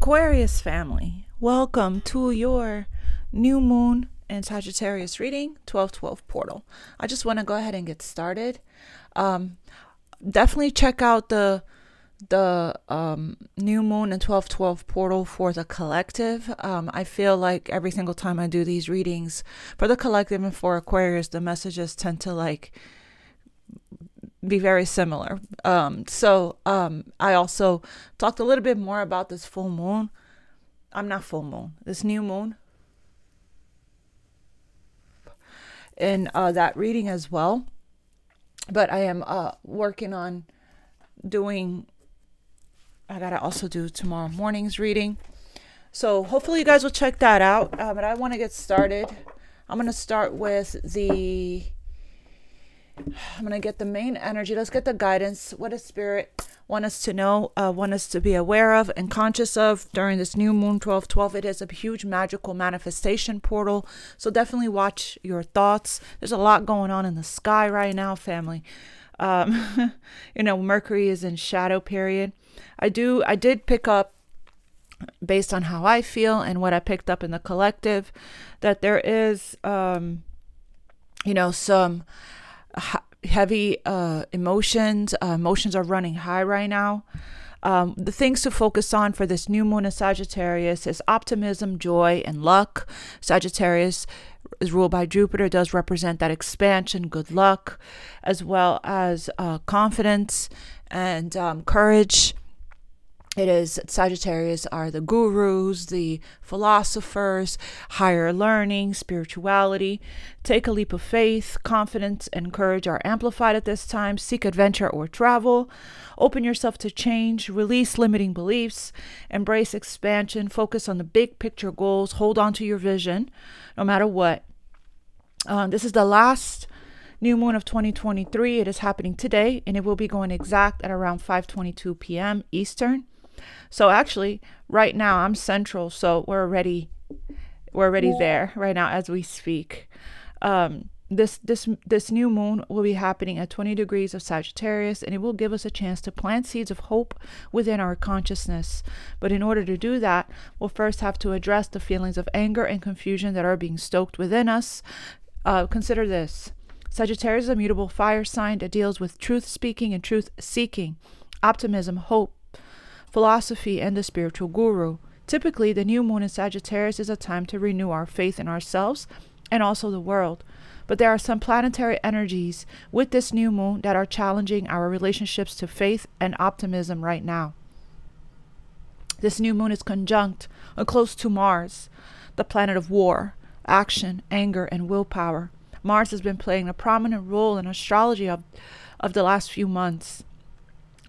Aquarius family, welcome to your new moon and Sagittarius reading, 1212 portal. I just want to go ahead and get started. Definitely check out the new moon and 1212 portal for the collective. I feel like every single time I do these readings for the collective and for Aquarius, the messages tend to be very similar. I also talked a little bit more about this full moon. This new moon in that reading as well. But I am working on I gotta also do tomorrow morning's reading. So hopefully you guys will check that out. But I want to get started. I'm going to start with I'm going to get the main energy. Let's get the guidance. What does Spirit want us to know, want us to be aware of and conscious of during this new moon 1212? It is a huge magical manifestation portal. So definitely watch your thoughts. There's a lot going on in the sky right now, family. Mercury is in shadow period. I did pick up, based on how I feel and what I picked up in the collective, that there is, some heavy emotions. Emotions are running high right now. The things to focus on for this new moon in Sagittarius is optimism, joy, and luck. Sagittarius is ruled by Jupiter, does represent that expansion, good luck, as well as confidence and courage. It is Sagittarius are the gurus, the philosophers, higher learning, spirituality. Take a leap of faith. Confidence and courage are amplified at this time. Seek adventure or travel. Open yourself to change. Release limiting beliefs. Embrace expansion. Focus on the big picture goals. Hold on to your vision, no matter what. This is the last new moon of 2023. It is happening today, and it will be going exact at around 5:22 p.m. Eastern. So actually, right now I'm central, so we're already there right now as we speak. This new moon will be happening at 20 degrees of Sagittarius, and it will give us a chance to plant seeds of hope within our consciousness. But in order to do that, we'll first have to address the feelings of anger and confusion that are being stoked within us. Consider this. Sagittarius is a mutable fire sign that deals with truth speaking and truth seeking, optimism, hope, philosophy, and the spiritual guru. Typically, the new moon in Sagittarius is a time to renew our faith in ourselves and also the world. But there are some planetary energies with this new moon that are challenging our relationships to faith and optimism right now. This new moon is conjunct or close to Mars, the planet of war, action, anger, and willpower. Mars has been playing a prominent role in astrology of the last few months.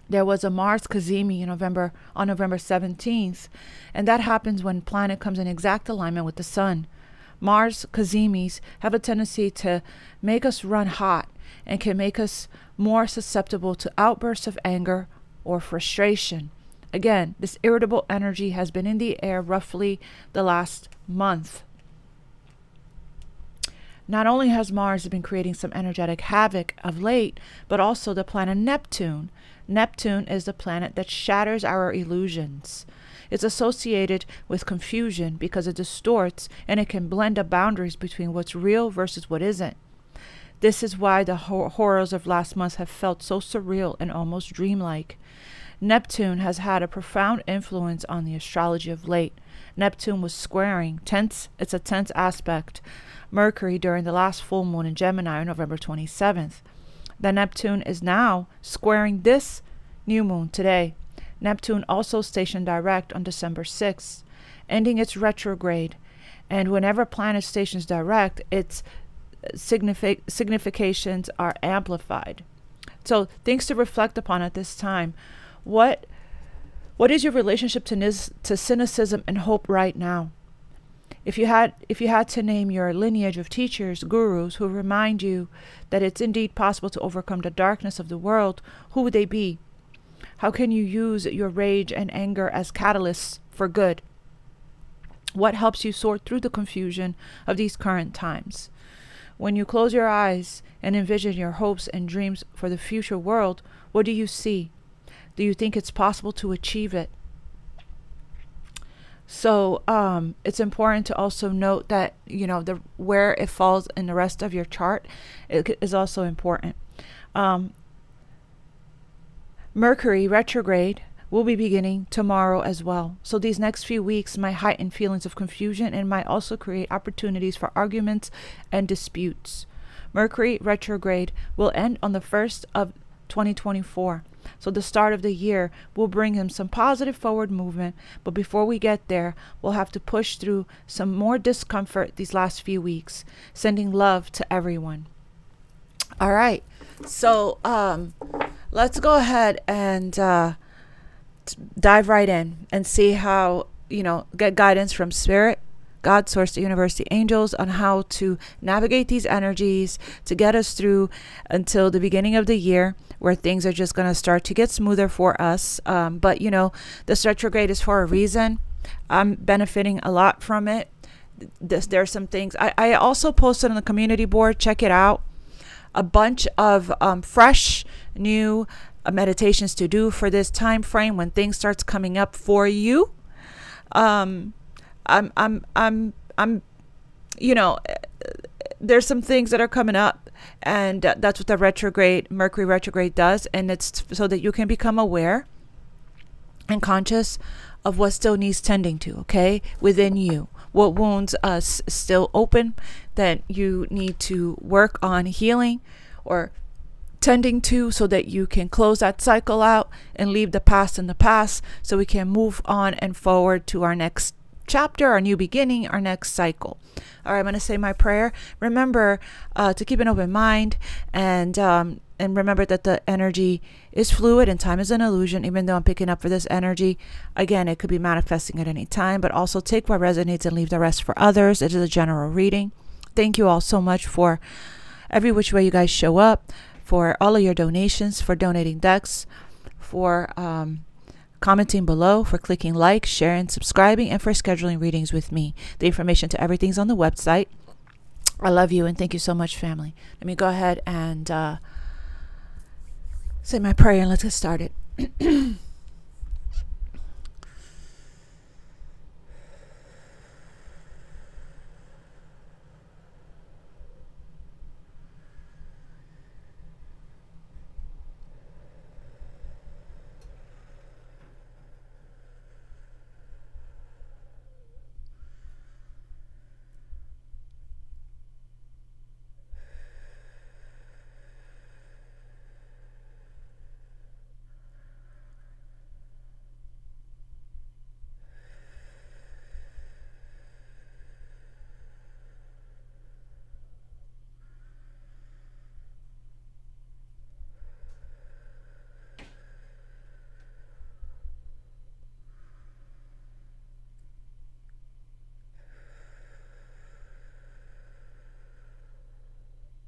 There was a Mars Cazimi on November 17th, and that happens when planet comes in exact alignment with the sun. Mars Cazimis have a tendency to make us run hot and can make us more susceptible to outbursts of anger or frustration. Again, this irritable energy has been in the air roughly the last month. Not only has Mars been creating some energetic havoc of late, but also the planet Neptune. Neptune is the planet that shatters our illusions. It's associated with confusion because it distorts and it can blend the boundaries between what's real versus what isn't. This is why the horrors of last month have felt so surreal and almost dreamlike. Neptune has had a profound influence on the astrology of late. Neptune was squaring it's a tense aspect, Mercury during the last full moon in Gemini on November 27th. The Neptune is now squaring this new moon today. Neptune also stationed direct on December 6th, ending its retrograde. And whenever a planet stations direct, its significations are amplified. So things to reflect upon at this time. What is your relationship to cynicism and hope right now? If you had to name your lineage of teachers, gurus, who remind you that it's indeed possible to overcome the darkness of the world, who would they be? How can you use your rage and anger as catalysts for good? What helps you sort through the confusion of these current times? When you close your eyes and envision your hopes and dreams for the future world, what do you see? Do you think it's possible to achieve it? So it's important to also note that, you know, the where it falls in the rest of your chart is also important. Mercury retrograde will be beginning tomorrow as well. So these next few weeks might heighten feelings of confusion and might also create opportunities for arguments and disputes. Mercury retrograde will end on the 1st of 2024. So the start of the year will bring him some positive forward movement. But before we get there, we'll have to push through some more discomfort these last few weeks. Sending love to everyone. All right. So let's go ahead and dive right in and see how, you know, get guidance from Spirit, God, Source, the Universe, the angels on how to navigate these energies to get us through until the beginning of the year, where things are just going to start to get smoother for us. But, you know, this retrograde is for a reason. I'm benefiting a lot from it. There are some things. I also posted on the community board. Check it out. A bunch of fresh, new meditations to do for this time frame when things starts coming up for you. I'm you know, there's some things that are coming up, and that's what the retrograde, Mercury retrograde does. And it's so that you can become aware and conscious of what still needs tending to, okay, within you. What wounds are still open that you need to work on healing or tending to, so that you can close that cycle out and leave the past in the past, so we can move on and forward to our next chapter, our new beginning, our next cycle. All right, I'm going to say my prayer. Remember to keep an open mind, and remember that the energy is fluid and time is an illusion. Even though I'm picking up for this energy, again, it could be manifesting at any time, but also take what resonates and leave the rest for others. It is a general reading. Thank you all so much for every which way you guys show up, for all of your donations, for donating decks, for commenting below, for clicking like, sharing, subscribing, and for scheduling readings with me. The information to everything's on the website. I love you and thank you so much, family. Let me go ahead and say my prayer and let's get started.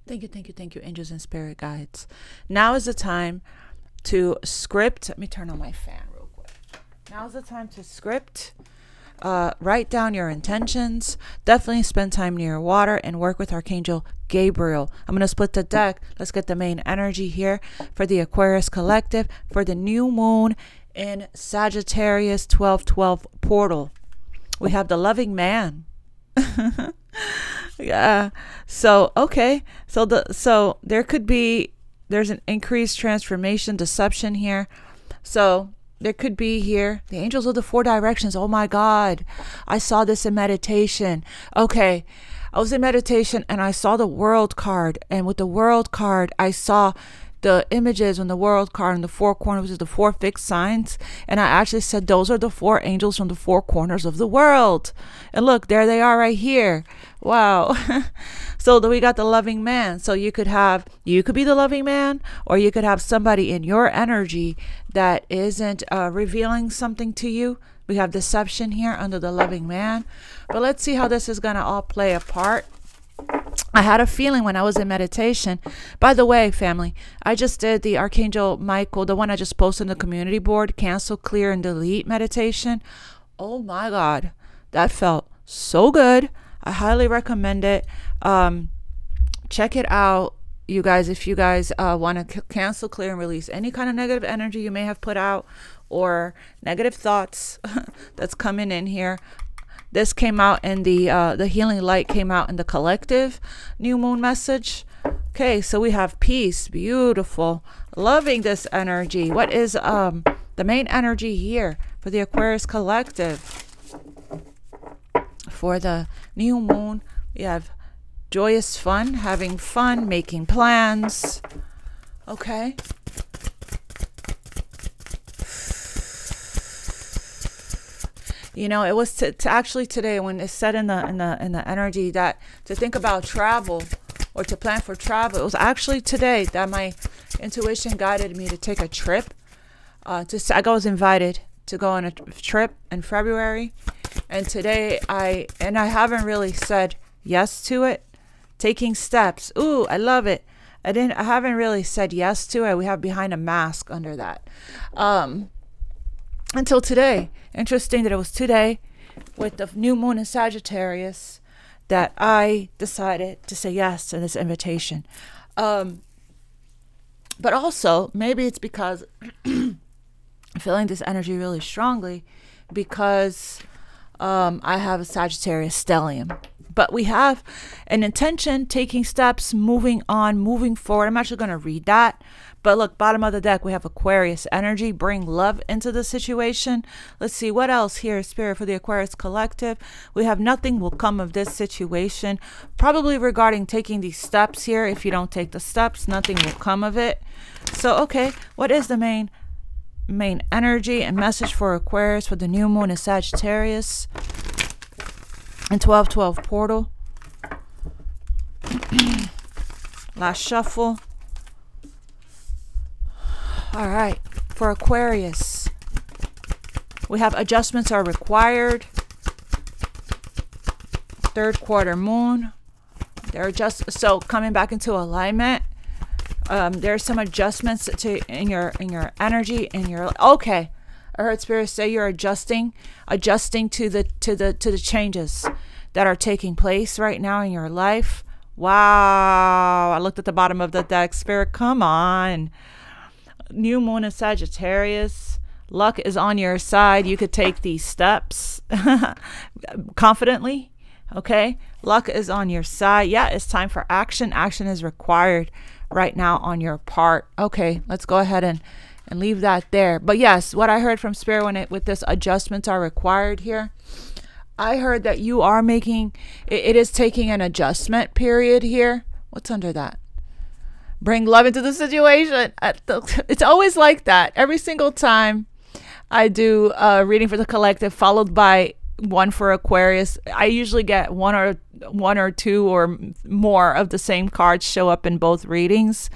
Thank you, angels and spirit guides. Now is the time to script. Let me turn on my fan real quick. Now is the time to script. Write down your intentions. Definitely spend time near water and work with Archangel Gabriel. I'm going to split the deck. Let's get the main energy here for the Aquarius collective for the new moon in Sagittarius 1212 portal. We have the loving man. Yeah. So, okay. So there could be, there's an increased transformation, deception here. So there could be here the angels of the four directions. Oh my God. I saw this in meditation. Okay. I was in meditation and I saw the world card, and with the world card, I saw the images on the world card in the four corners, which is the four fixed signs. And I actually said, those are the four angels from the four corners of the world. And look, there they are right here. Wow. So we got the loving man. So you could be the loving man, or you could have somebody in your energy that isn't revealing something to you. We have deception here under the loving man. But let's see how this is going to all play a part. I had a feeling when I was in meditation. By the way, family, I just did the Archangel Michael, the one I just posted in the community board, cancel, clear, and delete meditation. Oh my God, that felt so good. I highly recommend it. Check it out, you guys. If you guys want to cancel, clear, and release any kind of negative energy you may have put out, or negative thoughts that's coming in here. This came out in the healing light came out in the collective new moon message. Okay, so we have peace. Beautiful. Loving this energy. What is the main energy here for the Aquarius collective? For the new moon, we have joyous fun, having fun, making plans. Okay. You know, it was to actually today when it said in the energy that to think about travel or to plan for travel. It was actually today that my intuition guided me to take a trip. I was invited to go on a trip in February, and today I haven't really said yes to it. Taking steps. Ooh, I love it. I haven't really said yes to it. We have behind a mask under that. Until today. Interesting that it was today with the new moon in Sagittarius that I decided to say yes to this invitation. But also, maybe it's because I'm feeling this energy really strongly because I have a Sagittarius stellium. But we have an intention, taking steps, moving on, moving forward. I'm actually going to read that. But look, bottom of the deck, we have Aquarius energy. Bring love into the situation. Let's see what else here, Spirit, for the Aquarius collective. We have nothing will come of this situation. Probably regarding taking these steps here. If you don't take the steps, nothing will come of it. So, okay, what is the main energy and message for Aquarius for the new moon in Sagittarius and 12/12 portal? Last shuffle. All right, for Aquarius, we have adjustments are required. Third quarter moon. They're just so coming back into alignment. There's some adjustments in your energy, in your okay. I heard Spirit say you're adjusting to the changes that are taking place right now in your life. Wow, I looked at the bottom of the deck. Spirit, come on. New moon in Sagittarius. Luck is on your side. You could take these steps confidently. Okay, luck is on your side. Yeah, it's time for action. Action is required right now on your part. Okay, let's go ahead and leave that there. But yes, what I heard from Spirit with this adjustments are required here, I heard that you are making it is taking an adjustment period here. What's under that? Bring love into the situation. It's always like that. Every single time I do a reading for the collective followed by one for Aquarius, I usually get one or two or more of the same cards show up in both readings.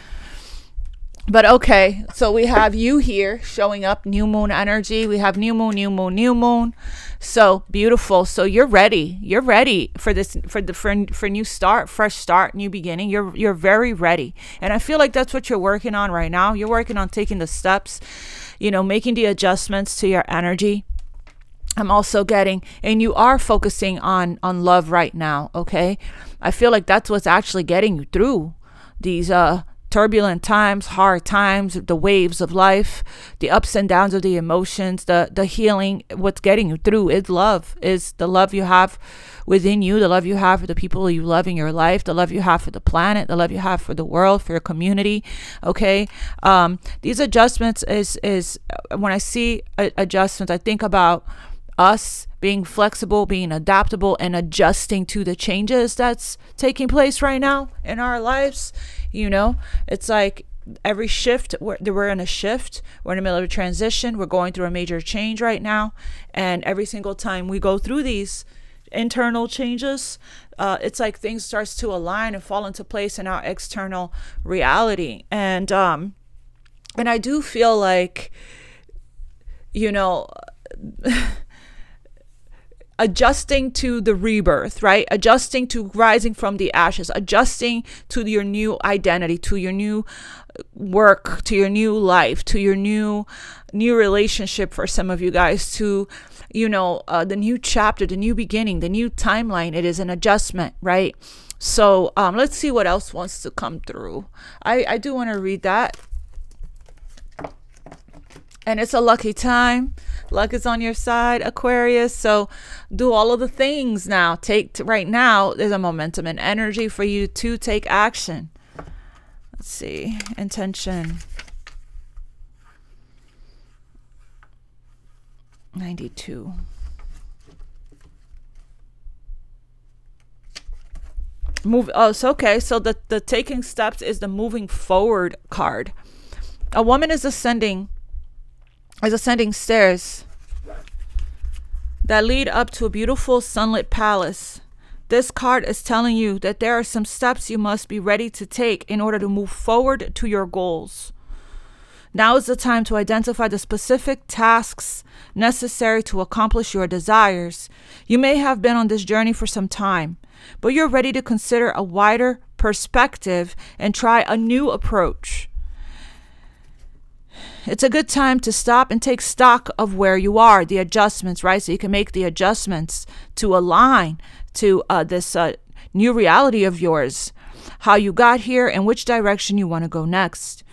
But okay, so we have you here showing up, new moon energy. We have new moon, new moon, new moon. So beautiful. So you're ready. You're ready for this, for new start, fresh start, new beginning. You're very ready. And I feel like that's what you're working on right now. You're working on taking the steps, you know, making the adjustments to your energy. I'm also getting, and you are focusing on love right now. Okay. I feel like that's what's actually getting you through these, turbulent times, hard times, the waves of life, the ups and downs of the emotions, the healing. What's getting you through is love, is the love you have within you, the love you have for the people you love in your life, the love you have for the planet, the love you have for the world, for your community. Okay. These adjustments is when I see adjustments, I think about us being flexible, being adaptable, and adjusting to the changes that's taking place right now in our lives. You know, it's like every shift, we're in a shift. We're in the middle of a transition. We're going through a major change right now. And every single time we go through these internal changes, it's like things starts to align and fall into place in our external reality. And I do feel like, you know, adjusting to the rebirth, right? Adjusting to rising from the ashes, adjusting to your new identity, to your new work, to your new life, to your new relationship for some of you guys, to, you know, the new chapter, the new beginning, the new timeline. It is an adjustment, right? So let's see what else wants to come through. I do want to read that. And it's a lucky time. Luck is on your side, Aquarius. So do all of the things now. Right now, there's a momentum and energy for you to take action. Let's see. Intention. 92. So okay. So the taking steps is the moving forward card. A woman is ascending stairs that lead up to a beautiful sunlit palace. This card is telling you that there are some steps you must be ready to take in order to move forward to your goals. Now is the time to identify the specific tasks necessary to accomplish your desires. You may have been on this journey for some time, but you're ready to consider a wider perspective and try a new approach. It's a good time to stop and take stock of where you are, the adjustments, right? So you can make the adjustments to align to this new reality of yours, how you got here and which direction you want to go next.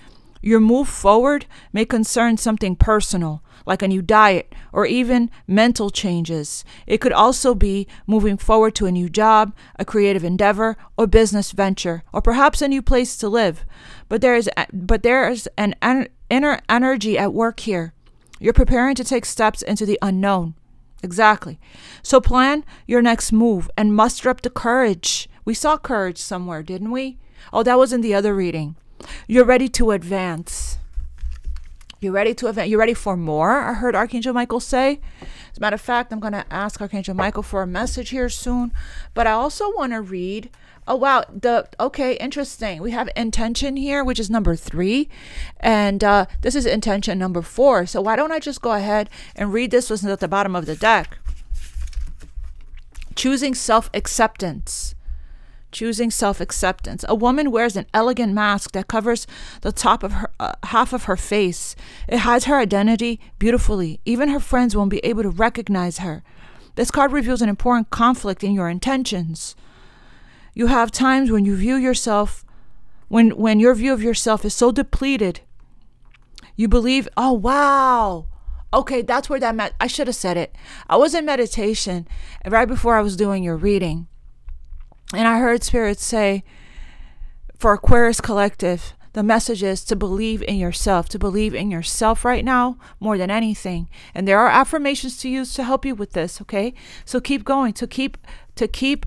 Your move forward may concern something personal, like a new diet or even mental changes. It could also be moving forward to a new job, a creative endeavor, or business venture, or perhaps a new place to live. But there is an inner energy at work here. You're preparing to take steps into the unknown. Exactly. So plan your next move and muster up the courage. We saw courage somewhere, didn't we? Oh, that was in the other reading. You're ready to advance. You're ready to advance. You're ready for more, I heard Archangel Michael say. As a matter of fact, I'm going to ask Archangel Michael for a message here soon. But I also want to read. Oh, wow. Okay, interesting. We have intention here, which is number 3. And this is intention number 4. So why don't I just go ahead and read this was at the bottom of the deck. Choosing self-acceptance. Choosing self-acceptance. A woman wears an elegant mask that covers the top of her half of her face. It hides her identity beautifully. Even her friends won't be able to recognize her. This card reveals an important conflict in your intentions. You have times when you view yourself, when your view of yourself is so depleted, you believe, oh, wow. Okay, that's where that I should have said it. I was in meditation right before I was doing your reading. And I heard Spirit say, for Aquarius Collective, the message is to believe in yourself right now more than anything. And there are affirmations to use to help you with this, okay? So keep going, to keep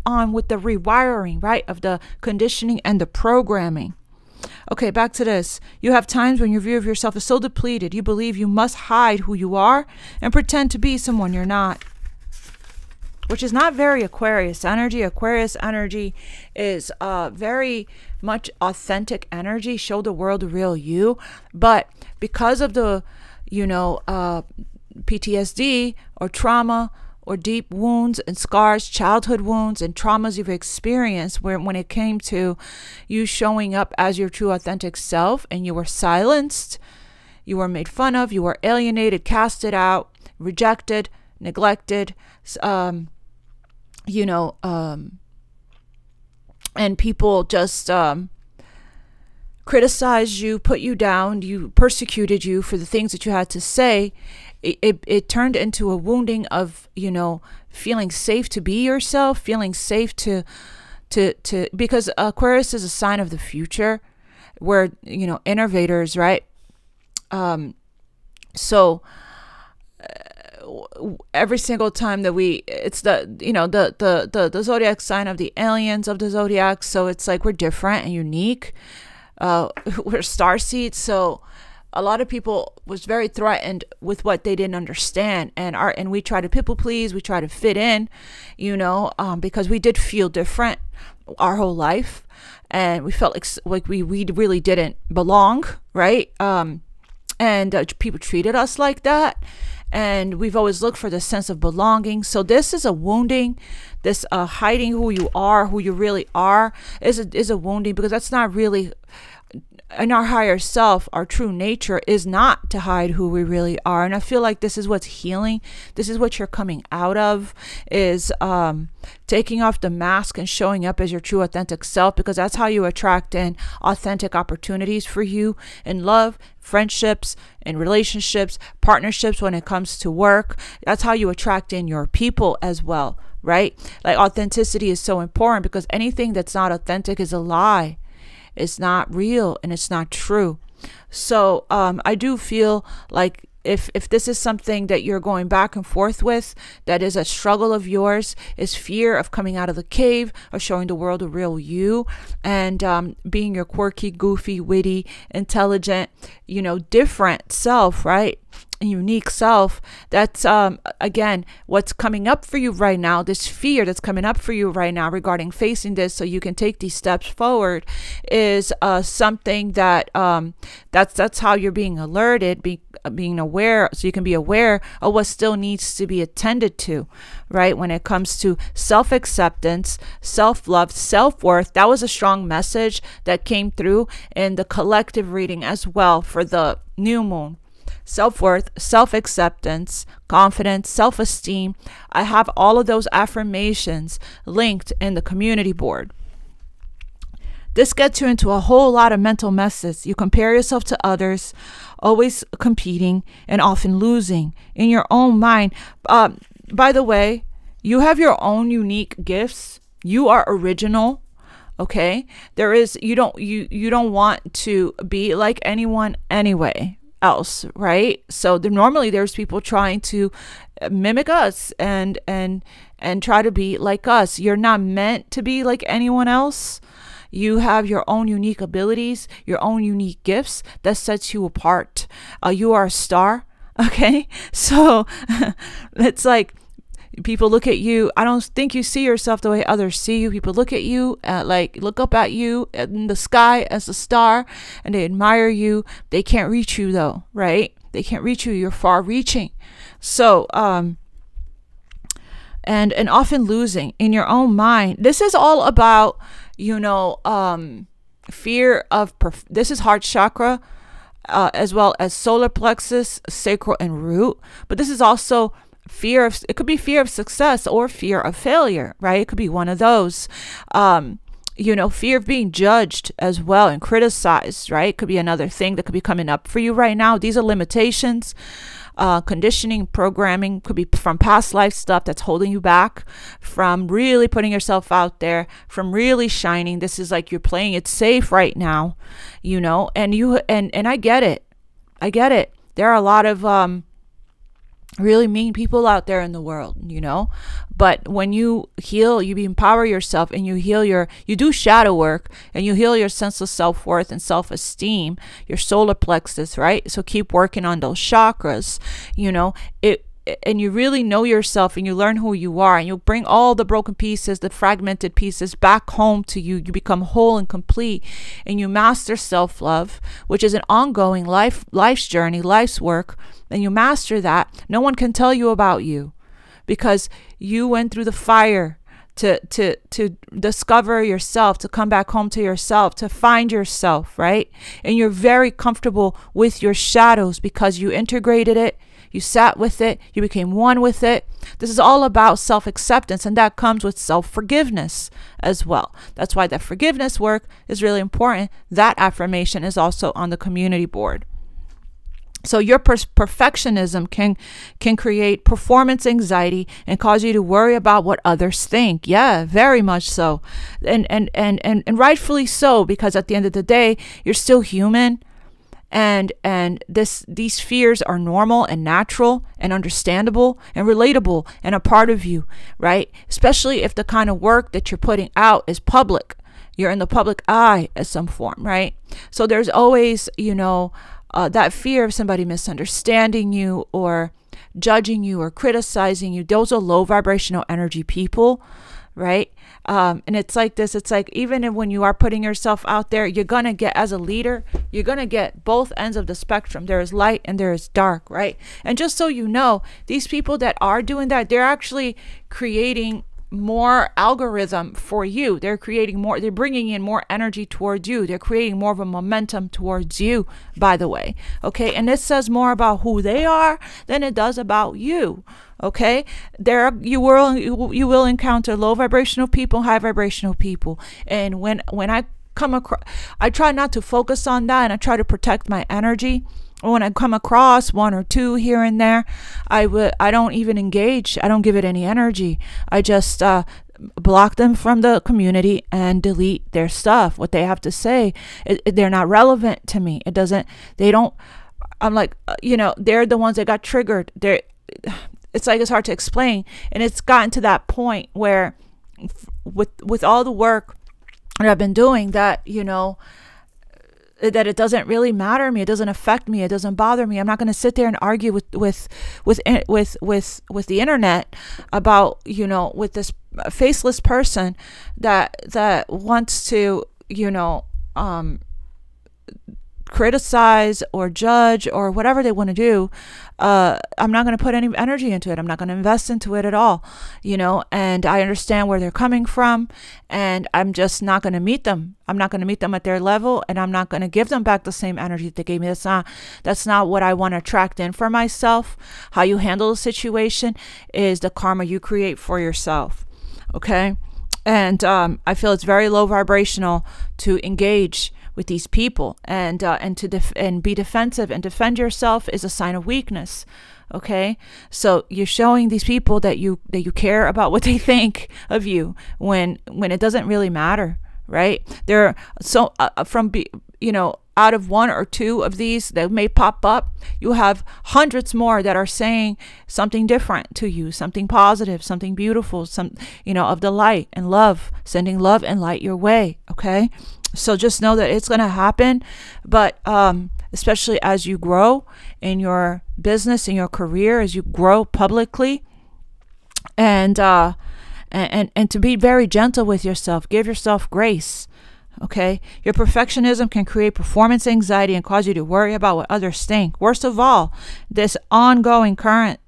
on with the rewiring, right, of the conditioning and the programming. Okay, back to this. You have times when your view of yourself is so depleted, you believe you must hide who you are and pretend to be someone you're not. Which is not very Aquarius energy. Aquarius energy is very much authentic energy. Show the world the real you. But because of the, PTSD or trauma or deep wounds and scars, childhood wounds and traumas you've experienced, when it came to you showing up as your true authentic self and you were silenced, you were made fun of, you were alienated, casted out, rejected, neglected, and people just criticized you, put you down, you persecuted you for the things that you had to say. It turned into a wounding of, feeling safe to be yourself, feeling safe to because Aquarius is a sign of the future. We're, innovators, right? So every single time that it's the zodiac sign of the aliens of the zodiac. So it's like we're different and unique. We're starseeds. So a lot of people was very threatened with what they didn't understand. And we try to people please. We try to fit in, because we did feel different our whole life. And we felt like we really didn't belong. Right. And people treated us like that. And we've always looked for the sense of belonging. So this is a wounding. This hiding who you are, who you really are, is a wounding, because that's not really in our higher self, our true nature is not to hide who we really are. And I feel like this is what's healing. This is what you're coming out of, is taking off the mask and showing up as your true authentic self, because that's how you attract in authentic opportunities for you in love, friendships, in relationships, partnerships, when it comes to work. That's how you attract in your people as well, right? Like, authenticity is so important, because anything that's not authentic is a lie. It's not real and it's not true. So I do feel like if this is something that you're going back and forth with, that is a struggle of yours, is fear of coming out of the cave, of showing the world the real you, and being your quirky, goofy, witty, intelligent, different self, right? Unique self. That's again what's coming up for you right now. This fear that's coming up for you right now regarding facing this, so you can take these steps forward, is something that that's how you're being alerted, being aware, so you can be aware of what still needs to be attended to, right? When it comes to self-acceptance, self-love, self-worth. That was a strong message that came through in the collective reading as well for the new moon. Self-worth, self-acceptance, confidence, self-esteem. I have all of those affirmations linked in the community board. This gets you into a whole lot of mental messes. You compare yourself to others, always competing and often losing in your own mind. By the way, you have your own unique gifts. You are original. Okay? You don't want to be like anyone anyway else, right? So normally there's people trying to mimic us and try to be like us. You're not meant to be like anyone else. You have your own unique abilities, your own unique gifts that sets you apart. You are a star. Okay, so it's like, people look at you. I don't think you see yourself the way others see you. People look at you, look up at you in the sky as a star, and they admire you. They can't reach you though, right? They can't reach you. You're far reaching. So, and often losing in your own mind. This is all about, fear of, this is heart chakra, as well as solar plexus, sacral, and root. But this is also it could be fear of success or fear of failure, right? It could be one of those. Fear of being judged as well and criticized, right? Could be another thing that could be coming up for you right now. These are limitations, conditioning, programming. Could be from past life stuff that's holding you back from really putting yourself out there, from really shining. This is like you're playing it safe right now, and I get it. There are a lot of really mean people out there in the world, but when you heal, you empower yourself, and you heal you do shadow work, and you heal your sense of self-worth and self-esteem, your solar plexus, right? So keep working on those chakras, and you really know yourself, and you learn who you are, and you bring all the broken pieces, the fragmented pieces back home to you. You become whole and complete, and you master self-love, which is an ongoing life's journey, life's work. And you master that. No one can tell you about you, because you went through the fire to discover yourself, to come back home to yourself, to find yourself, right? And you're very comfortable with your shadows because you integrated it. You sat with it. You became one with it. This is all about self-acceptance, and that comes with self-forgiveness as well. That's why that forgiveness work is really important. That affirmation is also on the community board. So your perfectionism can create performance anxiety and cause you to worry about what others think. Yeah, very much so. And rightfully so, because at the end of the day, you're still human. And these fears are normal and natural and understandable and relatable and a part of you, right? Especially if the kind of work that you're putting out is public. You're in the public eye at some form, right? So there's always, that fear of somebody misunderstanding you or judging you or criticizing you. Those are low vibrational energy people, right? And it's like this. It's like, even when you are putting yourself out there, you're going to get, as a leader, you're going to get both ends of the spectrum. There is light and there is dark, right? And just so you know, these people that are doing that, they're actually creating more algorithm for you. They're creating more, they're bringing in more energy towards you. They're creating more of a momentum towards you, by the way. Okay. And this says more about who they are than it does about you. Okay. You will encounter low vibrational people, high vibrational people. And when I come across, I try not to focus on that, and I try to protect my energy. When I come across one or two here and there, I don't even engage. I don't give it any energy. I just block them from the community and delete their stuff. What they have to say, they're not relevant to me. I'm like, they're the ones that got triggered. It's like, it's hard to explain. And it's gotten to that point where with all the work that I've been doing, that, that it doesn't really matter to me. It doesn't affect me. It doesn't bother me. I'm not going to sit there and argue with the internet about, with this faceless person that wants to, criticize or judge or whatever they want to do. I'm not going to put any energy into it. I'm not going to invest into it at all, and I understand where they're coming from, and I'm just not going to meet them. I'm not going to meet them at their level, and I'm not going to give them back the same energy that they gave me. That's not what I want to attract in for myself. How you handle the situation is the karma you create for yourself. Okay. And I feel it's very low vibrational to engage with these people, and be defensive and defend yourself is a sign of weakness. Okay, so you're showing these people that you care about what they think of you when it doesn't really matter, right? They're so out of one or two of these that may pop up, you have hundreds more that are saying something different to you, something positive, something beautiful, of the light and love, sending love and light your way. Okay. So just know that it's going to happen, but especially as you grow in your business, in your career, as you grow publicly, and to be very gentle with yourself, give yourself grace. Okay, your perfectionism can create performance anxiety and cause you to worry about what others think. Worst of all, this ongoing current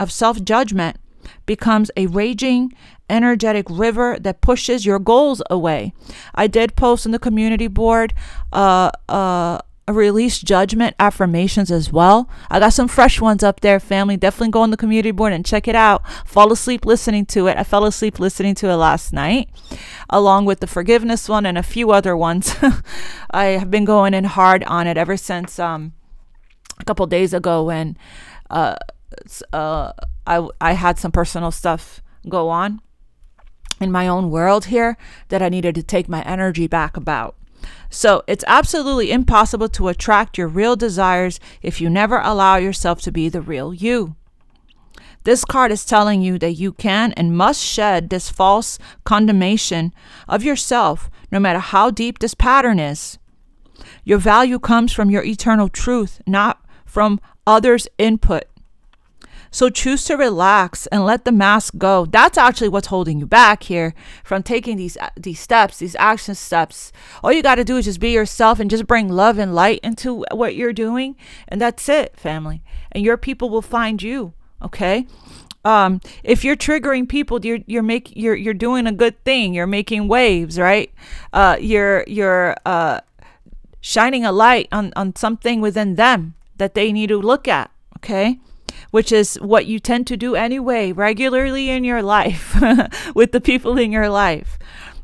of self-judgment becomes a raging energetic river that pushes your goals away. I did post on the community board release judgment affirmations as well. I got some fresh ones up there, family. Definitely go on the community board and check it out. Fall asleep listening to it. I fell asleep listening to it last night, along with the forgiveness one and a few other ones. I have been going in hard on it ever since a couple days ago when I had some personal stuff go on in my own world here that I needed to take my energy back about. So it's absolutely impossible to attract your real desires if you never allow yourself to be the real you. This card is telling you that you can and must shed this false condemnation of yourself, no matter how deep this pattern is. Your value comes from your eternal truth, not from others' input. So choose to relax and let the mask go. That's actually what's holding you back here from taking these steps, these action steps. All you got to do is just be yourself and just bring love and light into what you're doing. And that's it, family. And your people will find you. Okay. If you're triggering people, you're doing a good thing. You're making waves, right? You're shining a light on something within them that they need to look at. Okay. Which is what you tend to do anyway, regularly in your life, with the people in your life.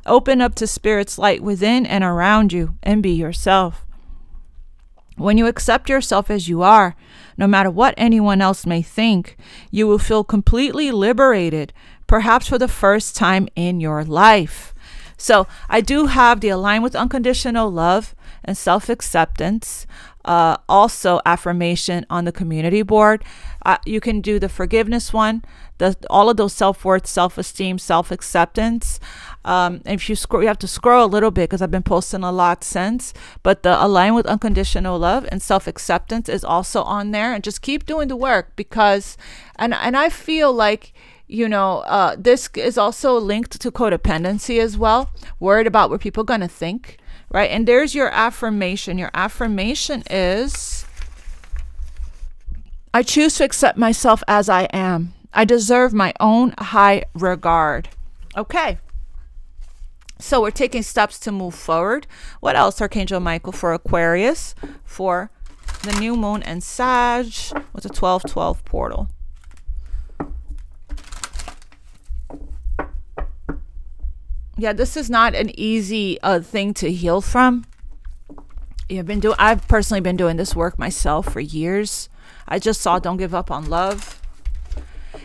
Open up to Spirit's light within and around you and be yourself. When you accept yourself as you are, no matter what anyone else may think, you will feel completely liberated, perhaps for the first time in your life. So I do have the Align with Unconditional Love and Self-Acceptance, also affirmation on the community board. You can do the forgiveness one, all of those self-worth, self-esteem, self-acceptance. If you scroll, you have to scroll a little bit because I've been posting a lot since, but the Align with Unconditional Love and Self-Acceptance is also on there. And just keep doing the work because, and I feel like, this is also linked to codependency as well. Worried about what people are going to think, right? And there's your affirmation. Your affirmation is, I choose to accept myself as I am. I deserve my own high regard. Okay. So we're taking steps to move forward. What else, Archangel Michael, for Aquarius, for the new moon and Sag with a 12-12 portal? Yeah, this is not an easy thing to heal from. I've personally been doing this work myself for years. I just saw Don't Give Up on Love.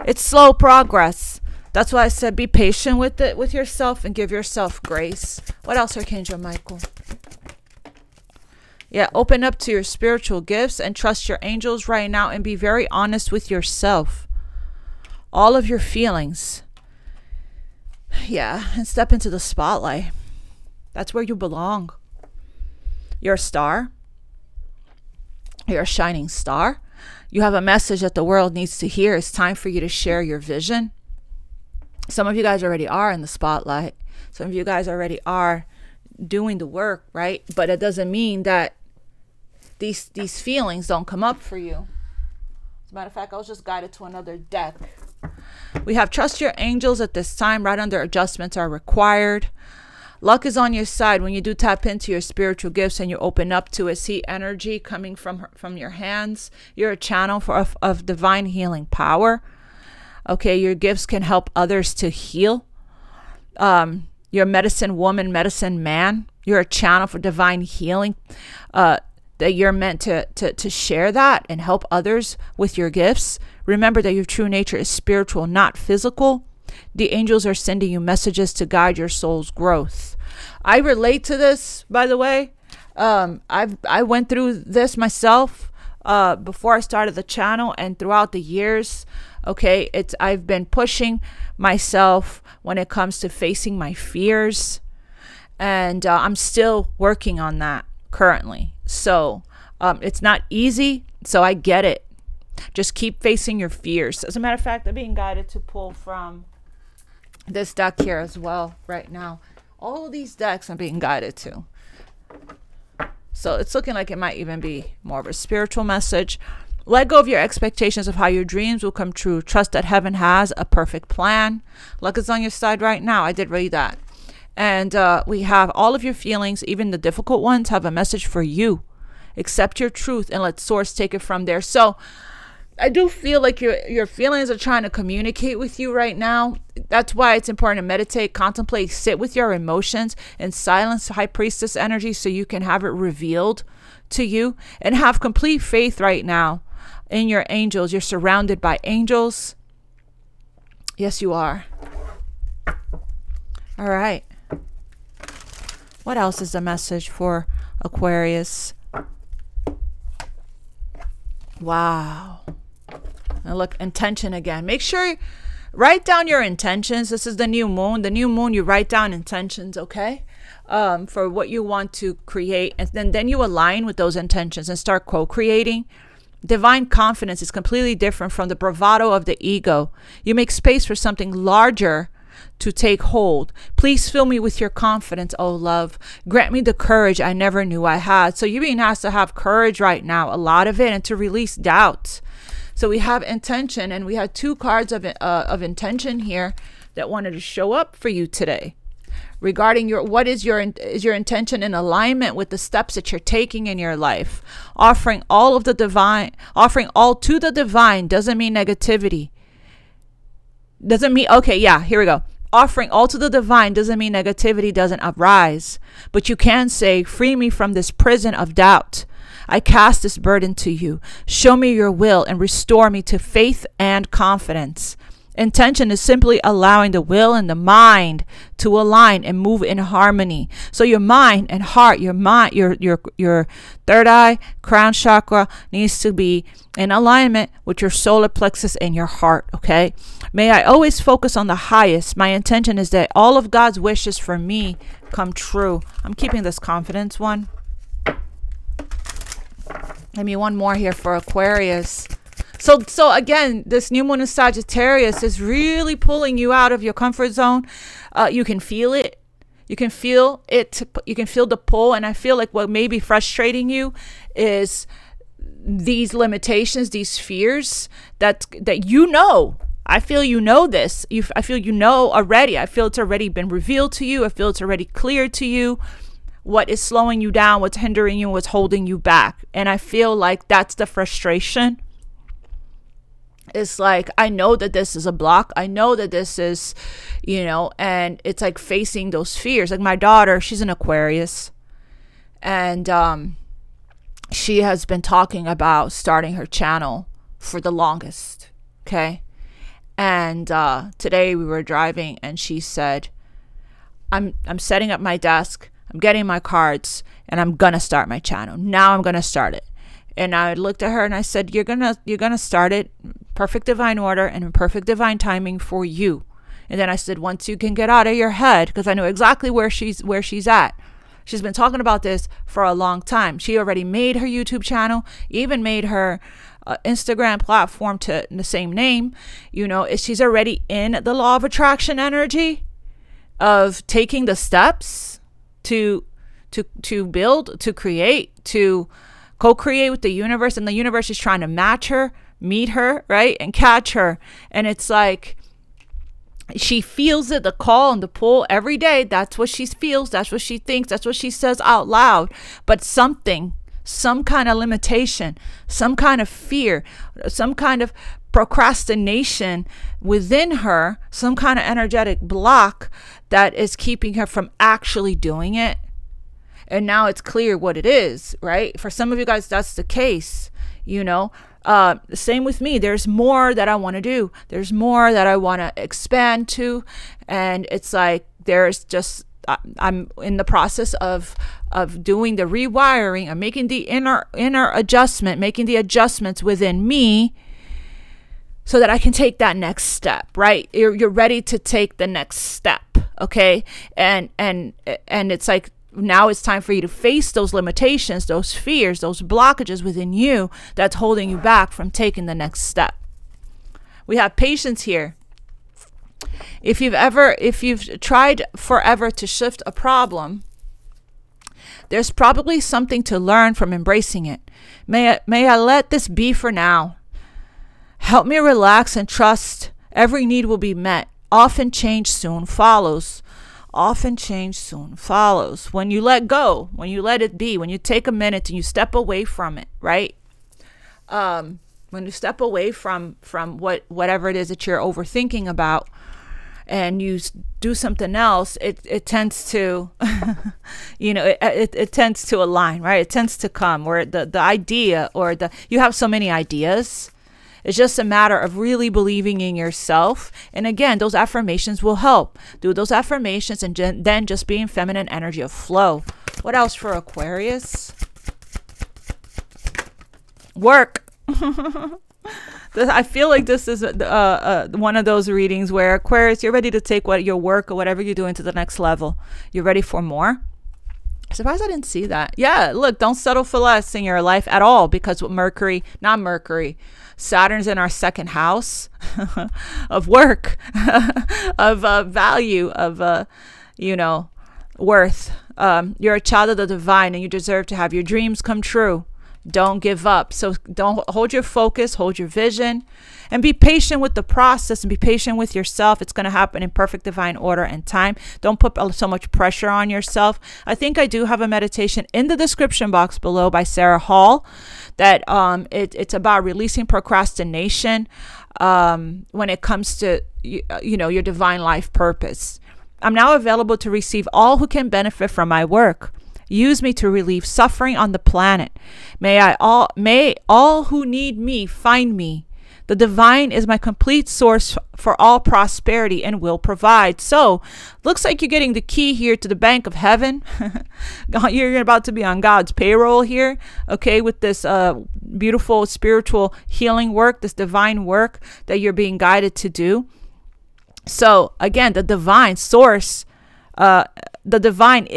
It's slow progress. That's why I said be patient with it, with yourself, and give yourself grace. What else, Archangel Michael? Yeah, open up to your spiritual gifts and trust your angels right now, and be very honest with yourself. All of your feelings. Yeah, and step into the spotlight. That's where you belong. You're a star. You're a shining star. You have a message that the world needs to hear. It's time for you to share your vision. Some of you guys already are in the spotlight. Some of you guys already are doing the work, right? But it doesn't mean that these feelings don't come up for you. As a matter of fact, I was just guided to another deck. We have trust your angels at this time. Right under adjustments are required. Luck is on your side when you do tap into your spiritual gifts and you open up to it. See energy coming from your hands. You're a channel of divine healing power. Okay, your gifts can help others to heal. You're a medicine woman, medicine man. You're a channel for divine healing. That you're meant to share that and help others with your gifts. Remember that your true nature is spiritual, not physical. The angels are sending you messages to guide your soul's growth. I relate to this, by the way. I went through this myself before I started the channel, and throughout the years. Okay, I've been pushing myself when it comes to facing my fears, and I'm still working on that currently. So it's not easy, so I get it. Just keep facing your fears. As a matter of fact, I'm being guided to pull from this deck here as well right now. All of these decks I'm being guided to. So it's looking like it might even be more of a spiritual message. Let go of your expectations of how your dreams will come true. Trust that heaven has a perfect plan. Luck is on your side right now. I did read that. And we have all of your feelings, even the difficult ones, have a message for you. Accept your truth and let source take it from there. So I do feel like your feelings are trying to communicate with you right now. That's why it's important to meditate, contemplate, sit with your emotions, and silence high priestess energy so you can have it revealed to you, and have complete faith right now in your angels. You're surrounded by angels. Yes, you are. All right. What else is the message for Aquarius? Wow. And look, intention again. Make sure write down your intentions. This is the new moon. The new moon, you write down intentions, okay? For what you want to create. And then you align with those intentions and start co-creating. Divine confidence is completely different from the bravado of the ego. You make space for something larger to take hold. Please fill me with your confidence, oh love. Grant me the courage I never knew I had. So you're being asked to have courage right now, a lot of it, and to release doubt. So we have intention, and we had two cards of intention here that wanted to show up for you today. Regarding is your intention in alignment with the steps that you're taking in your life? Offering all to the divine doesn't mean negativity. Doesn't mean, okay, yeah, here we go. Offering all to the divine doesn't mean negativity doesn't arise. But you can say, free me from this prison of doubt. I cast this burden to you. Show me your will and restore me to faith and confidence. Intention is simply allowing the will and the mind to align and move in harmony. So your mind and heart, your third eye, crown chakra needs to be in alignment with your solar plexus and your heart, okay? May I always focus on the highest. My intention is that all of God's wishes for me come true. I'm keeping this confidence one. Give me one more here for Aquarius. So again, this new moon in Sagittarius is really pulling you out of your comfort zone. You can feel it. You can feel it. You can feel the pull. And I feel like what may be frustrating you is these limitations, these fears that you know. I feel you know this. I feel you know already. I feel it's already been revealed to you. I feel it's already clear to you what is slowing you down, what's hindering you, what's holding you back. And I feel like that's the frustration. It's like, I know that this is a block. I know that this is, you know, and it's like facing those fears. Like my daughter, she's an Aquarius, and she has been talking about starting her channel for the longest. Okay. And today we were driving and she said, I'm setting up my desk, I'm getting my cards, and I'm gonna start my channel. Now I'm gonna start it. And I looked at her and I said, you're gonna start it, perfect divine order and in perfect divine timing for you. And then I said, once you can get out of your head, because I know exactly where she's at. She's been talking about this for a long time. She already made her YouTube channel, even made her Instagram platform to the same name. You know, she's already in the law of attraction energy of taking the steps to build, to create, to co-create with the universe. And the universe is trying to match her, meet her, right, and catch her. And it's like she feels it, the call and the pull every day. That's what she feels, that's what she thinks, that's what she says out loud. But something, some kind of limitation, some kind of fear, some kind of procrastination within her, some kind of energetic block that is keeping her from actually doing it. And now it's clear what it is, right? For some of you guys, that's the case, you know. The same with me. There's more that I want to do. There's more that I want to expand to. And it's like, there's just, I'm in the process of doing the rewiring. I'm making the inner adjustment, making the adjustments within me so that I can take that next step, right? You're ready to take the next step. Okay. And it's like, now it's time for you to face those limitations, those fears, those blockages within you that's holding you back from taking the next step. We have patience here. If you've tried forever to shift a problem, there's probably something to learn from embracing it. May I let this be for now. Help me relax and trust every need will be met. Often change soon follows. Often change soon follows. When you let go, when you let it be, when you take a minute and you step away from it, right? When you step away from whatever it is that you're overthinking about, and you do something else, it tends to, you know, it tends to align, right? It tends to come, where the idea, or you have so many ideas. It's just a matter of really believing in yourself. And again, those affirmations will help. Do those affirmations and then just be in feminine energy of flow. What else for Aquarius? Work. I feel like this is one of those readings where Aquarius, you're ready to take your work or whatever you're doing to the next level. You're ready for more. I'm surprised I didn't see that. Yeah, look, don't settle for less in your life at all, because with Saturn's in our second house of work, of value, of, you know, worth. You're a child of the divine and you deserve to have your dreams come true. Don't give up. So don't hold your focus, hold your vision, and be patient with the process and be patient with yourself. It's going to happen in perfect divine order and time. Don't put so much pressure on yourself. I think I do have a meditation in the description box below by Sarah Hall that it's about releasing procrastination when it comes to, you know, your divine life purpose. I'm now available to receive all who can benefit from my work. Use me to relieve suffering on the planet. May all who need me find me. The divine is my complete source for all prosperity and will provide. So, looks like you're getting the key here to the bank of heaven. You're about to be on God's payroll here, okay, with this beautiful spiritual healing work, this divine work that you're being guided to do. So, again, the divine source, the divine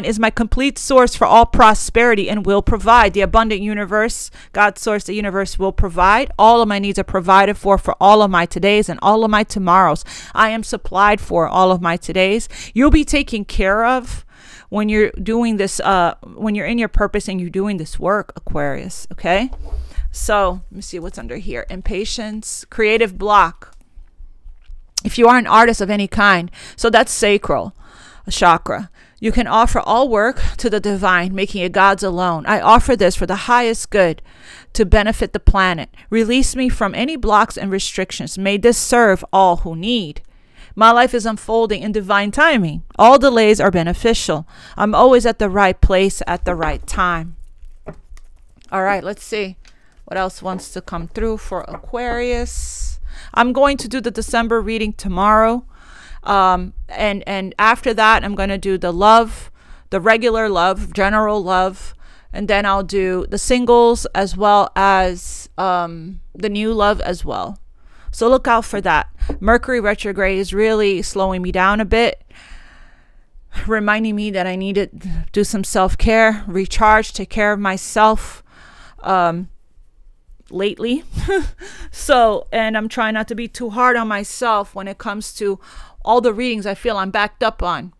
is my complete source for all prosperity and will provide. The abundant universe, God's source, the universe will provide. All of my needs are provided for all of my todays and all of my tomorrows. I am supplied for all of my todays. You'll be taken care of when you're doing this, when you're in your purpose and you're doing this work, Aquarius, okay? So let me see what's under here. Impatience, creative block. if you are an artist of any kind. So that's sacral chakra. You can offer all work to the divine, making it God's alone. I offer this for the highest good to benefit the planet. Release me from any blocks and restrictions. May this serve all who need. My life is unfolding in divine timing. All delays are beneficial. I'm always at the right place at the right time. All right, let's see what else wants to come through for Aquarius. I'm going to do the December reading tomorrow. And after that, I'm going to do the love, the regular love, general love. And then I'll do the singles as well as the new love as well. So look out for that. Mercury retrograde is really slowing me down a bit, reminding me that I need to do some self-care, recharge, take care of myself lately. So, and I'm trying not to be too hard on myself when it comes to all the readings I feel I'm backed up on.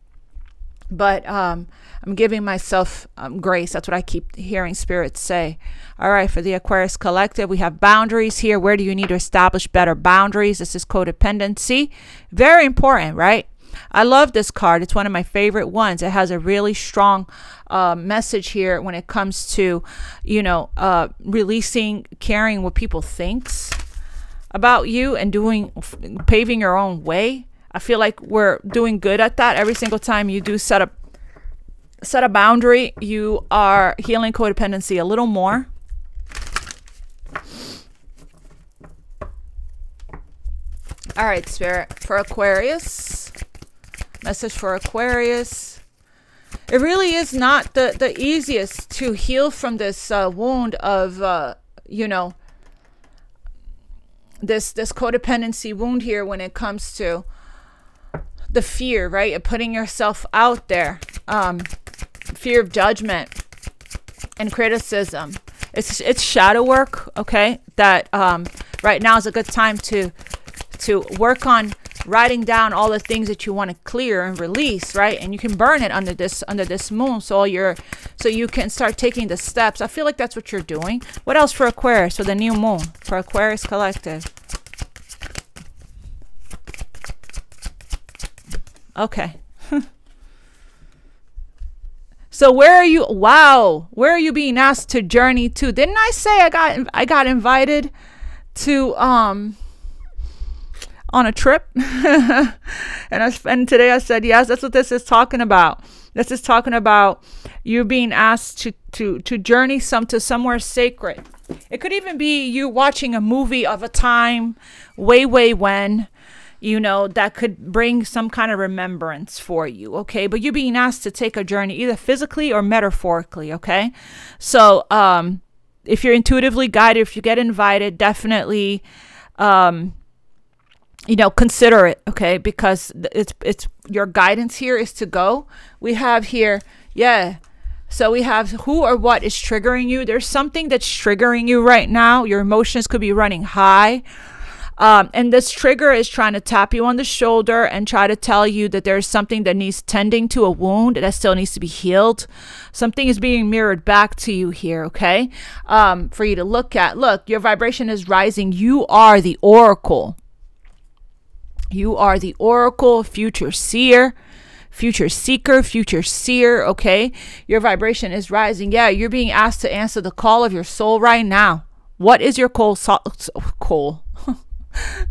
But I'm giving myself grace. That's what I keep hearing spirits say. All right, for the Aquarius collective, we have boundaries here. Where do you need to establish better boundaries? This is codependency. Very important, right? I love this card. It's one of my favorite ones. It has a really strong message here when it comes to, you know, releasing, caring what people thinks about you and paving your own way. I feel like we're doing good at that. Every single time you do set a boundary, you are healing codependency a little more. All right, Spirit, for Aquarius, message for Aquarius. It really is not the easiest to heal from this wound of, you know, this codependency wound here when it comes to the fear, right, of putting yourself out there, fear of judgment and criticism. It's shadow work, okay, that right now is a good time to work on writing down all the things that you want to clear and release, right? And you can burn it under this moon, so you can start taking the steps. I feel like that's what you're doing. What else for Aquarius, for the new moon, for Aquarius collective? Okay. So where are you? Wow. Where are you being asked to journey to? Didn't I say I got invited to on a trip? and today I said yes. That's what this is talking about. This is talking about you being asked to journey to somewhere sacred. It could even be you watching a movie of a time way when, you know, that could bring some kind of remembrance for you, okay? But you're being asked to take a journey, either physically or metaphorically, okay? So if you're intuitively guided, if you get invited, definitely, you know, consider it, okay? Because it's your guidance here is to go. We have here, yeah. So we have who or what is triggering you. There's something that's triggering you right now. Your emotions could be running high. And this trigger is trying to tap you on the shoulder and try to tell you that there's something that needs tending to, a wound that still needs to be healed. Something is being mirrored back to you here, okay? For you to look at. Look, your vibration is rising. You are the oracle. You are the oracle, future seer, future seeker, future seer, okay? Your vibration is rising. Yeah, you're being asked to answer the call of your soul right now. What is your call?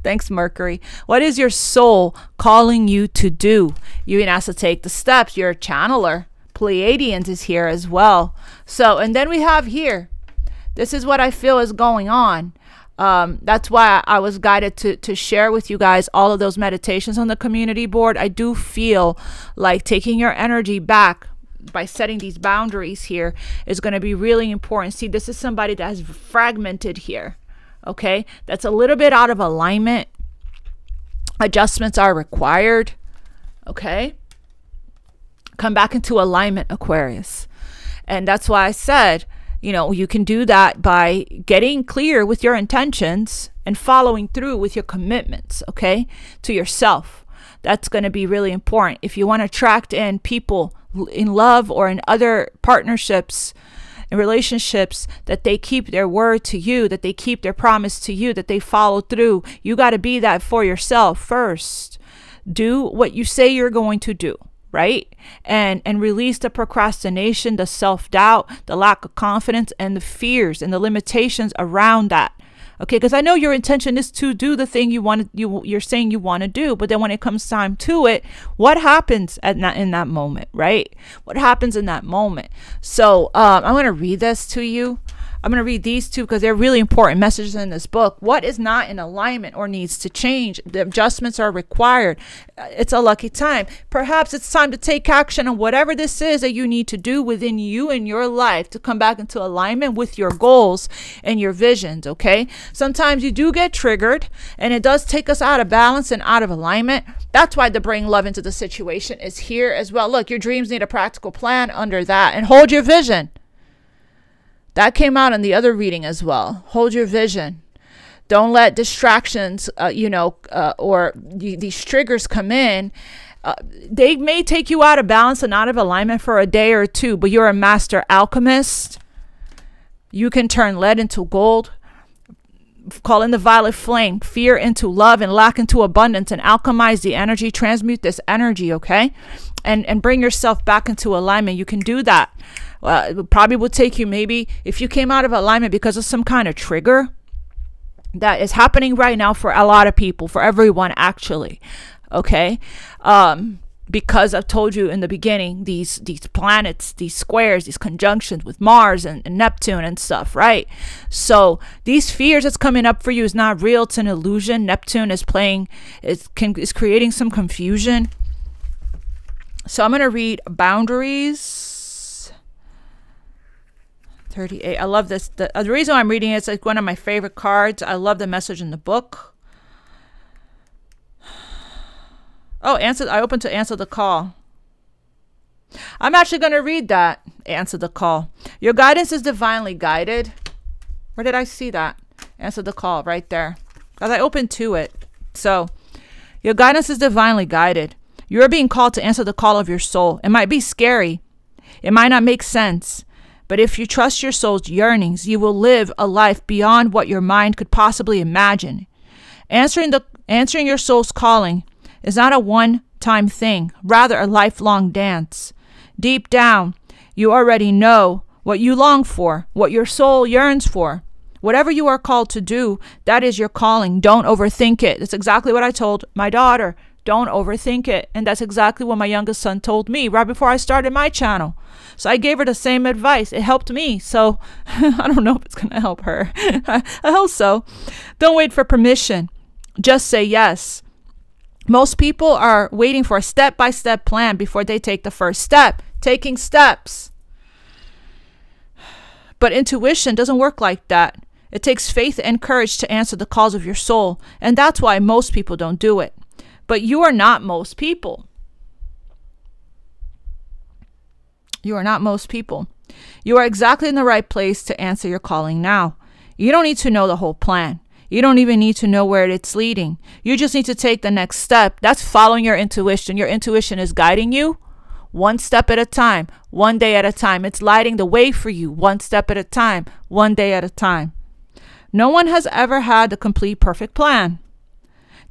Thanks, Mercury. What is your soul calling you to do? You're being asked to take the steps. You're a channeler. Pleiadians is here as well. So, and then we have here, this is what I feel is going on. That's why I was guided to share with you guys all of those meditations on the community board. I do feel like taking your energy back by setting these boundaries here is going to be really important. See, this is somebody that has fragmented here. Okay, that's a little bit out of alignment. Adjustments are required. Okay, come back into alignment, Aquarius. And that's why I said, you know, you can do that by getting clear with your intentions and following through with your commitments, okay, to yourself. That's going to be really important. If you want to attract in people in love or in other partnerships in relationships that they keep their word to you, that they keep their promise to you, that they follow through. You got to be that for yourself first. Do what you say you're going to do, right? And release the procrastination, the self-doubt, the lack of confidence, and the fears and the limitations around that. Okay, because I know your intention is to do the thing you're saying you want to do, but then when it comes time to it, what happens in that moment, right? What happens in that moment? So I'm going to read this to you. I'm going to read these two because they're really important messages in this book. What is not in alignment or needs to change? The adjustments are required. It's a lucky time. Perhaps it's time to take action on whatever this is that you need to do within you and your life to come back into alignment with your goals and your visions, okay? Sometimes you do get triggered and it does take us out of balance and out of alignment. That's why the bring love into the situation is here as well. Look, your dreams need a practical plan under that, and hold your vision. That came out in the other reading as well. Hold your vision. Don't let distractions, or these triggers come in. They may take you out of balance and out of alignment for a day or two, but you're a master alchemist. You can turn lead into gold. Call in the violet flame, fear into love, and lack into abundance, and alchemize the energy, transmute this energy, okay? And bring yourself back into alignment. You can do that. It probably will take you, maybe if you came out of alignment because of some kind of trigger that is happening right now for a lot of people, for everyone actually, okay? Because I've told you in the beginning, these planets, these squares, these conjunctions with Mars and Neptune and stuff, right? So these fears that's coming up for you is not real. It's an illusion. Neptune is creating some confusion. So I'm going to read Boundaries 38. I love this. The reason why I'm reading it, it's like one of my favorite cards. I love the message in the book. Oh, I opened to answer the call. I'm actually going to read that. Answer the call. Your guidance is divinely guided. Where did I see that? Answer the call right there. Because I opened to it. So, your guidance is divinely guided. You're being called to answer the call of your soul. It might be scary. It might not make sense. But if you trust your soul's yearnings, you will live a life beyond what your mind could possibly imagine. Answering your soul's calling is not a one-time thing, rather a lifelong dance. Deep down, you already know what you long for, what your soul yearns for. Whatever you are called to do, that is your calling. Don't overthink it. That's exactly what I told my daughter. Don't overthink it. And that's exactly what my youngest son told me right before I started my channel. So I gave her the same advice. It helped me. So I don't know if it's going to help her. I hope so. Don't wait for permission. Just say yes. Most people are waiting for a step-by-step plan before they take the first step. Taking steps. But intuition doesn't work like that. It takes faith and courage to answer the calls of your soul. And that's why most people don't do it. But you are not most people. You are not most people. You are exactly in the right place to answer your calling now. You don't need to know the whole plan. You don't even need to know where it's leading. You just need to take the next step. That's following your intuition. Your intuition is guiding you one step at a time, one day at a time. It's lighting the way for you one step at a time, one day at a time. No one has ever had the complete perfect plan.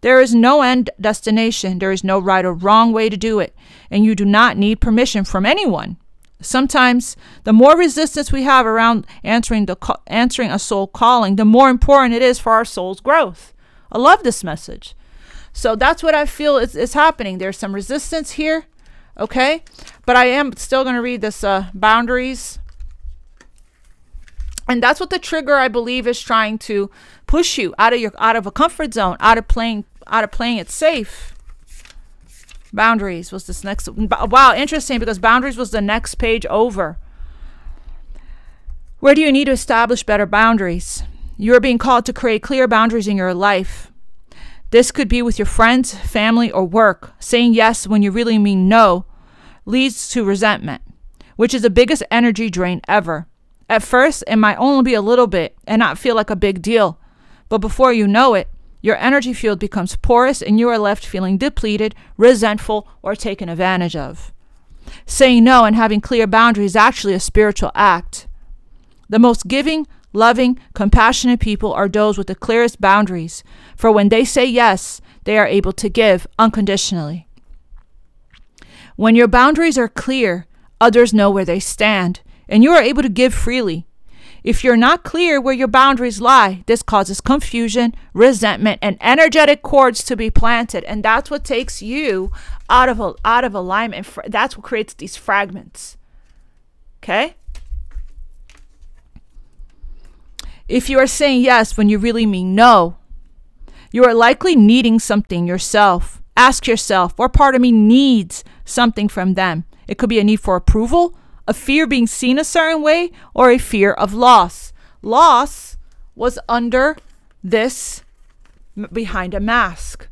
There is no end destination. There is no right or wrong way to do it. And you do not need permission from anyone. Sometimes the more resistance we have around answering a soul calling, the more important it is for our soul's growth. I love this message. So that's what I feel is happening. There's some resistance here. Okay. But I am still going to read this Boundaries. And that's what the trigger, I believe, is trying to push you out of a comfort zone, out of playing it safe. Boundaries was this next. Wow, interesting, because Boundaries was the next page over. Where do you need to establish better boundaries? You are being called to create clear boundaries in your life. This could be with your friends, family, or work. Saying yes when you really mean no leads to resentment, which is the biggest energy drain ever. At first, it might only be a little bit and not feel like a big deal. But before you know it, your energy field becomes porous and you are left feeling depleted, resentful, or taken advantage of. Saying no and having clear boundaries is actually a spiritual act. The most giving, loving, compassionate people are those with the clearest boundaries. For when they say yes, they are able to give unconditionally. When your boundaries are clear, others know where they stand, and you are able to give freely. If you're not clear where your boundaries lie, this causes confusion, resentment, and energetic cords to be planted. And that's what takes you out of alignment. That's what creates these fragments. Okay? If you are saying yes when you really mean no, you are likely needing something yourself. Ask yourself, what part of me needs something from them? It could be a need for approval, a fear being seen a certain way, or a fear of loss. Loss was under this behind a mask.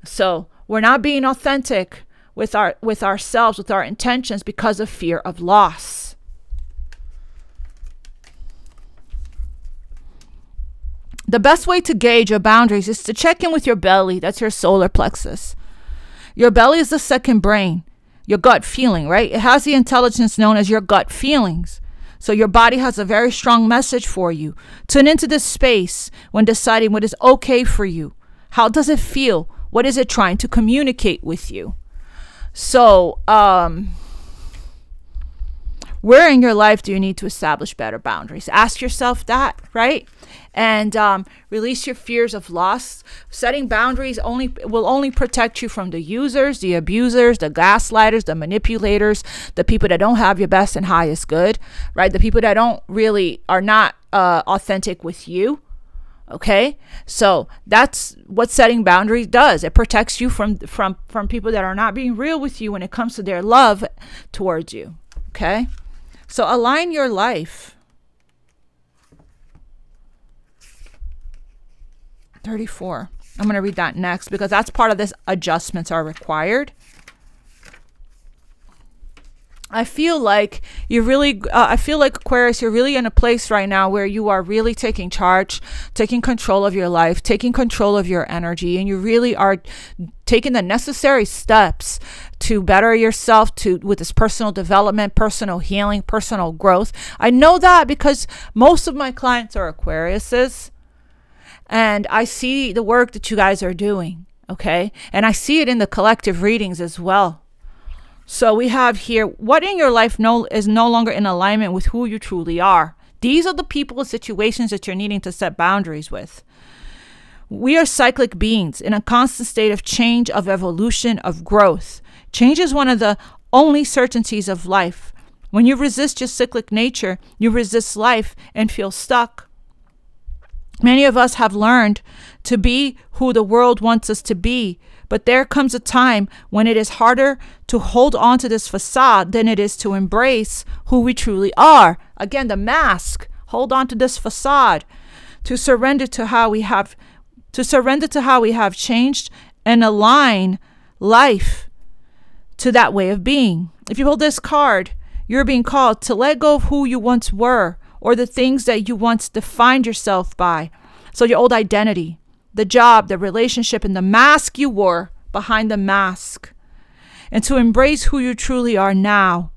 So we're not being authentic with ourselves, with our intentions, because of fear of loss. The best way to gauge your boundaries is to check in with your belly. That's your solar plexus. Your belly is the second brain, your gut feeling, right? It has the intelligence known as your gut feelings. So your body has a very strong message for you. Tune into this space when deciding what is okay for you. How does it feel? What is it trying to communicate with you? So, where in your life do you need to establish better boundaries? Ask yourself that, right? And release your fears of loss. Setting boundaries will only protect you from the users, the abusers, the gaslighters, the manipulators, the people that don't have your best and highest good, right? The people that are not authentic with you. Okay, so that's what setting boundaries does. It protects you from people that are not being real with you when it comes to their love towards you. Okay, so align your life. 34. I'm going to read that next because that's part of this. Adjustments are required. I feel like Aquarius, you're really in a place right now where you are really taking charge, taking control of your life, taking control of your energy, and you really are taking the necessary steps to better yourself with this personal development, personal healing, personal growth. I know that because most of my clients are Aquariuses, and I see the work that you guys are doing, okay? And I see it in the collective readings as well. So we have here, what in your life is no longer in alignment with who you truly are. These are the people and situations that you're needing to set boundaries with. We are cyclic beings in a constant state of change, of evolution, of growth. Change is one of the only certainties of life. When you resist your cyclic nature, you resist life and feel stuck. Many of us have learned to be who the world wants us to be, but there comes a time when it is harder to hold on to this facade than it is to embrace who we truly are. Again, the mask. Hold on to this facade. To surrender to how we have changed and align life to that way of being. If you hold this card, you're being called to let go of who you once were or the things that you once defined yourself by. So your old identity, the job, the relationship, and the mask you wore behind the mask. And to embrace who you truly are now.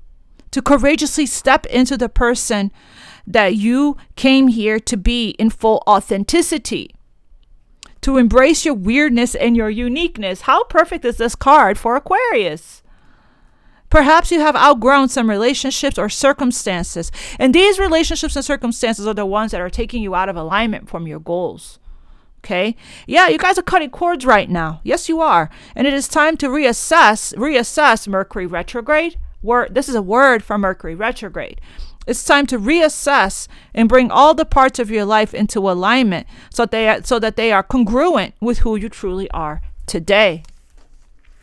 To courageously step into the person that you came here to be in full authenticity. To embrace your weirdness and your uniqueness. How perfect is this card for Aquarius? Perhaps you have outgrown some relationships or circumstances. And these relationships and circumstances are the ones that are taking you out of alignment from your goals. Okay? Yeah, you guys are cutting cords right now. Yes, you are. And it is time to reassess Mercury retrograde. This is a word for Mercury retrograde. It's time to reassess and bring all the parts of your life into alignment so that they are congruent with who you truly are today.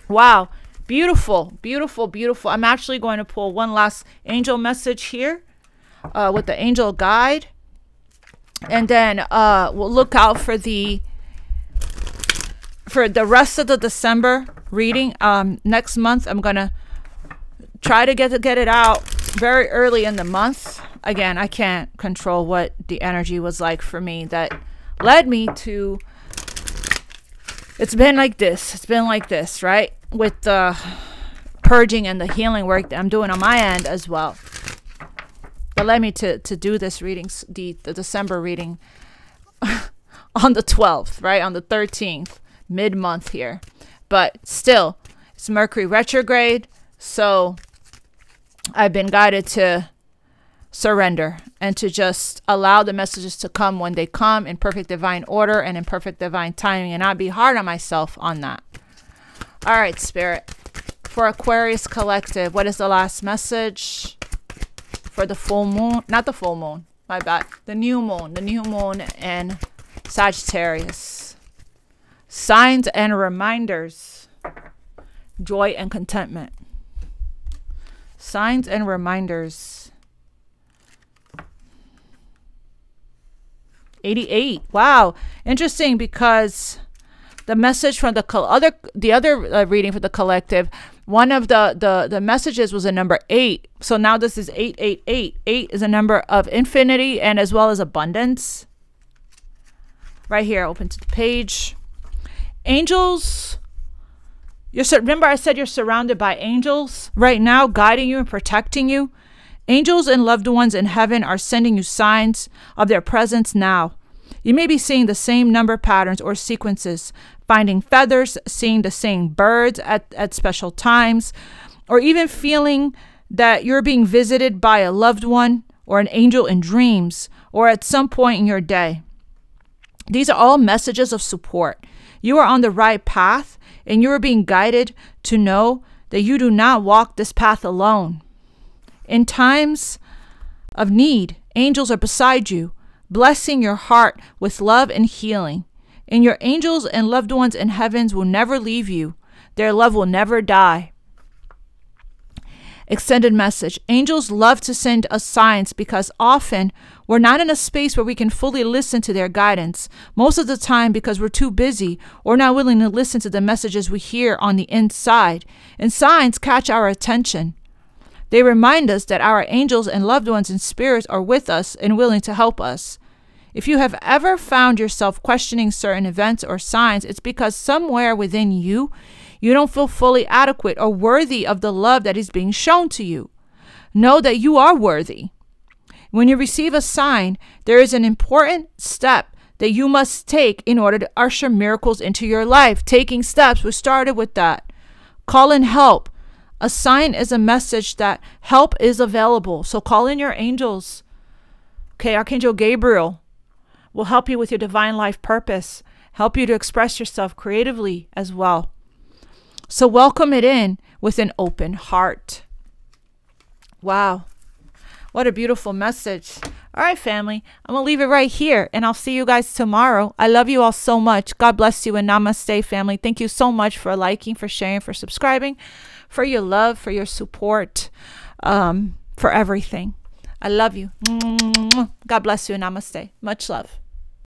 Wow. Beautiful, beautiful, beautiful. I'm actually going to pull one last angel message here with the angel guide. And then we'll look out for the rest of the December reading. Next month, I'm going to try to get it out very early in the month. Again, I can't control what the energy was like for me that led me to... It's been like this. It's been like this, right? With the purging and the healing work that I'm doing on my end as well. that led me to do this reading, the December reading on the 12th, right? On the 13th, mid-month here. But still, it's Mercury retrograde. So I've been guided to surrender and to just allow the messages to come when they come in perfect divine order and in perfect divine timing, and not be hard on myself on that. All right, Spirit. For Aquarius Collective, what is the last message for the full moon? Not the full moon, my bad. The new moon and Sagittarius. Signs and reminders. Joy and contentment. Signs and reminders. 88. Wow. Interesting, because the message from the other reading for the collective, one of the messages was a number 8. So now this is 888. 8 is a number of infinity and as well as abundance. Right here, open to the page. Angels. Remember I said you're surrounded by angels right now, guiding you and protecting you. Angels and loved ones in heaven are sending you signs of their presence now. You may be seeing the same number patterns or sequences, finding feathers, seeing the same birds at special times, or even feeling that you're being visited by a loved one or an angel in dreams or at some point in your day. These are all messages of support. You are on the right path, and you are being guided to know that you do not walk this path alone. In times of need, angels are beside you, blessing your heart with love and healing. And your angels and loved ones in heavens will never leave you. Their love will never die. Extended message. Angels love to send us signs because often we're not in a space where we can fully listen to their guidance. Most of the time because we're too busy or not willing to listen to the messages we hear on the inside. And signs catch our attention. They remind us that our angels and loved ones in spirits are with us and willing to help us. If you have ever found yourself questioning certain events or signs, it's because somewhere within you, you don't feel fully adequate or worthy of the love that is being shown to you. Know that you are worthy. When you receive a sign, there is an important step that you must take in order to usher miracles into your life. Taking steps, we started with that. Call in help. A sign is a message that help is available. So call in your angels. Okay, Archangel Gabriel will help you with your divine life purpose, help you to express yourself creatively as well. So welcome it in with an open heart. Wow. What a beautiful message. All right, family, I'm going to leave it right here, and I'll see you guys tomorrow. I love you all so much. God bless you, and namaste, family. Thank you so much for liking, for sharing, for subscribing, for your love, for your support, for everything. I love you. God bless you, and namaste. Much love.